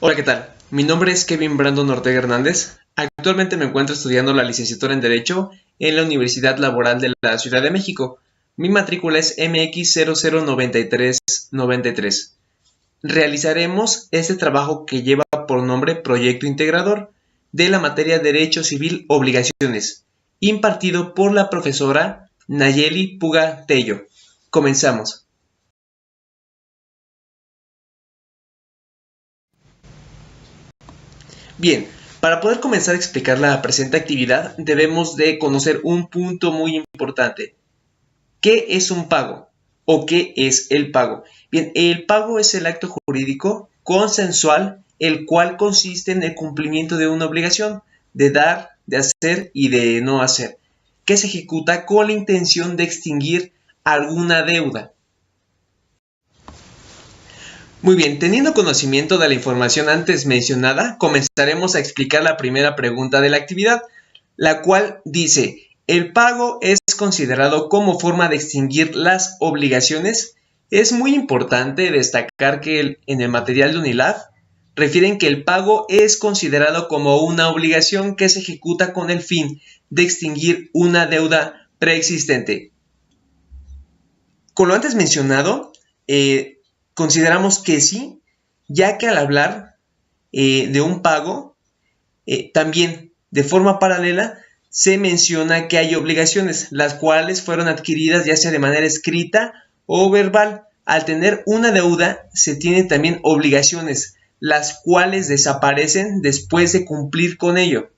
Hola, ¿qué tal? Mi nombre es Kevin Brandon Ortega Hernández. Actualmente me encuentro estudiando la licenciatura en Derecho en la Universidad Laboral de la Ciudad de México. Mi matrícula es MX009393. Realizaremos este trabajo que lleva por nombre Proyecto Integrador de la materia Derecho Civil Obligaciones, impartido por la profesora Nayeli Puga Tello. Comenzamos. Bien, para poder comenzar a explicar la presente actividad debemos de conocer un punto muy importante. ¿Qué es un pago? ¿O qué es el pago? Bien, el pago es el acto jurídico consensual, el cual consiste en el cumplimiento de una obligación, de dar, de hacer y de no hacer, que se ejecuta con la intención de extinguir alguna deuda. Muy bien, teniendo conocimiento de la información antes mencionada, comenzaremos a explicar la primera pregunta de la actividad, la cual dice: ¿el pago es considerado como forma de extinguir las obligaciones? Es muy importante destacar que en el material de UNILAD refieren que el pago es considerado como una obligación que se ejecuta con el fin de extinguir una deuda preexistente. Con lo antes mencionado, consideramos que sí, ya que al hablar de un pago, también de forma paralela se menciona que hay obligaciones, las cuales fueron adquiridas ya sea de manera escrita o verbal. Al tener una deuda, se tienen también obligaciones, las cuales desaparecen después de cumplir con ello.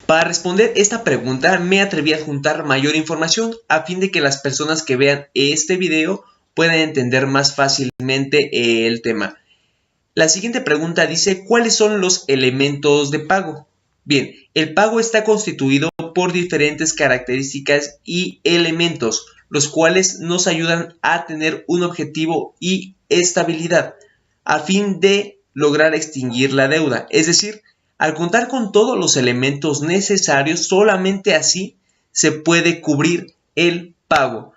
Para responder esta pregunta me atreví a juntar mayor información a fin de que las personas que vean este video puedan entender más fácilmente el tema. La siguiente pregunta dice: ¿cuáles son los elementos de pago? Bien, el pago está constituido por diferentes características y elementos, los cuales nos ayudan a tener un objetivo y estabilidad a fin de lograr extinguir la deuda. Es decir, al contar con todos los elementos necesarios, solamente así se puede cubrir el pago,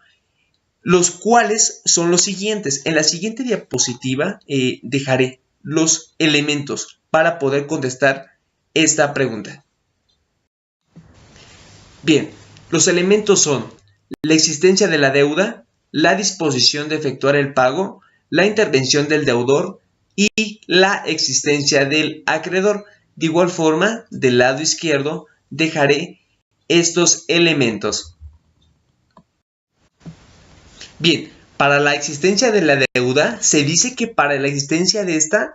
los cuales son los siguientes. En la siguiente diapositiva dejaré los elementos para poder contestar esta pregunta. Bien, los elementos son la existencia de la deuda, la disposición de efectuar el pago, la intervención del deudor y la existencia del acreedor. De igual forma, del lado izquierdo dejaré estos elementos. Bien, para la existencia de la deuda, se dice que para la existencia de esta,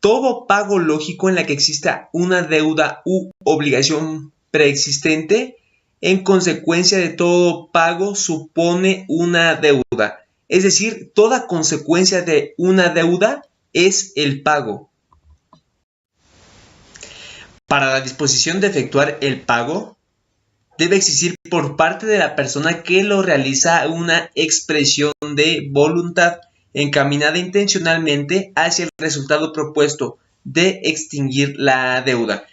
todo pago lógico en la que exista una deuda u obligación preexistente, en consecuencia de todo pago, supone una deuda. Es decir, toda consecuencia de una deuda es el pago. Para la disposición de efectuar el pago, debe existir por parte de la persona que lo realiza una expresión de voluntad encaminada intencionalmente hacia el resultado propuesto de extinguir la deuda.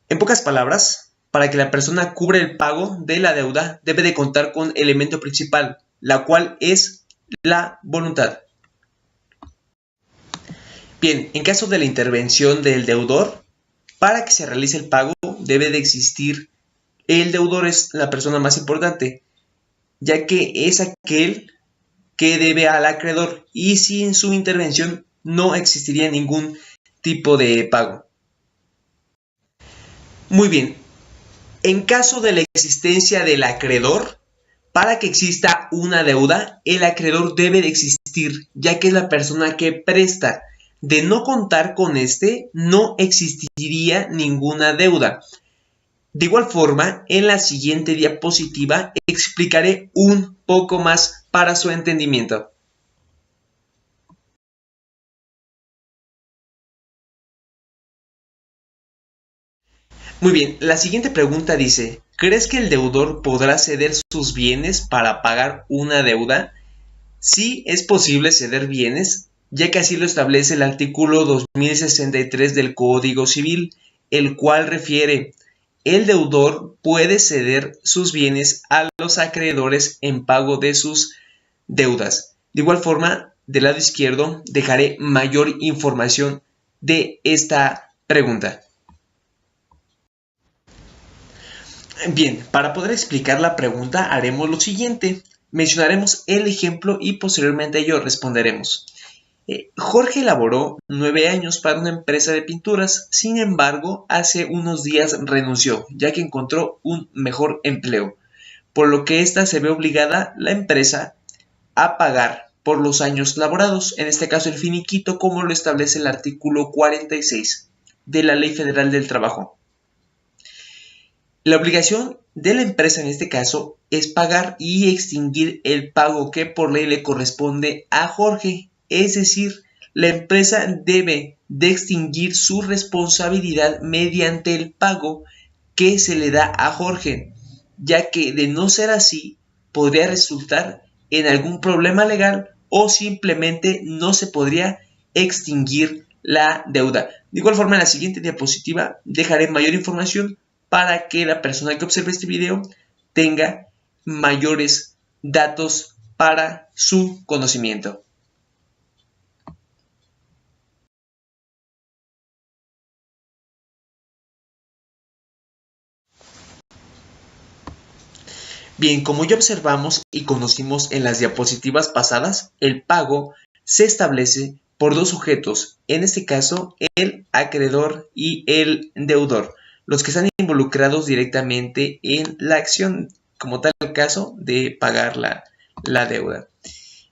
En pocas palabras, para que la persona cubra el pago de la deuda, debe de contar con el elemento principal, la cual es la voluntad. Bien, en caso de la intervención del deudor, para que se realice el pago debe de existir. El deudor es la persona más importante, ya que es aquel que debe al acreedor y sin su intervención no existiría ningún tipo de pago. Muy bien, en caso de la existencia del acreedor, para que exista una deuda, el acreedor debe de existir, ya que es la persona que presta. De no contar con este, no existiría ninguna deuda. De igual forma, en la siguiente diapositiva explicaré un poco más para su entendimiento. Muy bien, la siguiente pregunta dice: ¿crees que el deudor podrá ceder sus bienes para pagar una deuda? Sí, es posible ceder bienes, ya que así lo establece el artículo 2063 del Código Civil, el cual refiere: el deudor puede ceder sus bienes a los acreedores en pago de sus deudas. De igual forma, del lado izquierdo dejaré mayor información de esta pregunta. Bien, para poder explicar la pregunta haremos lo siguiente. Mencionaremos el ejemplo y posteriormente a ello responderemos. Jorge laboró 9 años para una empresa de pinturas, sin embargo, hace unos días renunció, ya que encontró un mejor empleo, por lo que ésta se ve obligada, la empresa, a pagar por los años laborados, en este caso el finiquito, como lo establece el artículo 46 de la Ley Federal del Trabajo. La obligación de la empresa en este caso es pagar y extinguir el pago que por ley le corresponde a Jorge. Es decir, la empresa debe de extinguir su responsabilidad mediante el pago que se le da a Jorge, ya que de no ser así, podría resultar en algún problema legal o simplemente no se podría extinguir la deuda. De igual forma, en la siguiente diapositiva dejaré mayor información para que la persona que observe este video tenga mayores datos para su conocimiento. Bien, como ya observamos y conocimos en las diapositivas pasadas, el pago se establece por dos sujetos, en este caso el acreedor y el deudor, los que están involucrados directamente en la acción, como tal el caso de pagar la deuda.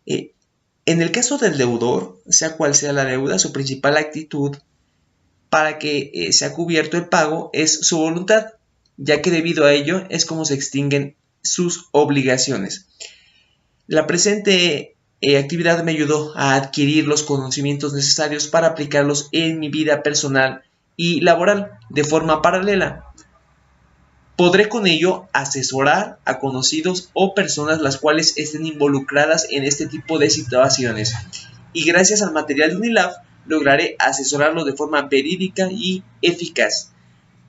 En el caso del deudor, sea cual sea la deuda, su principal actitud para que sea cubierto el pago es su voluntad, ya que debido a ello es como se extinguen sus obligaciones. La presente actividad me ayudó a adquirir los conocimientos necesarios para aplicarlos en mi vida personal y laboral de forma paralela. Podré con ello asesorar a conocidos o personas las cuales estén involucradas en este tipo de situaciones. Y gracias al material de UNILAB lograré asesorarlo de forma verídica y eficaz.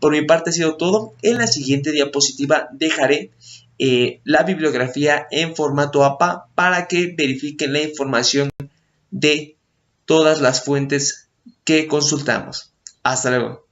Por mi parte ha sido todo. En la siguiente diapositiva dejaré la bibliografía en formato APA para que verifiquen la información de todas las fuentes que consultamos. Hasta luego.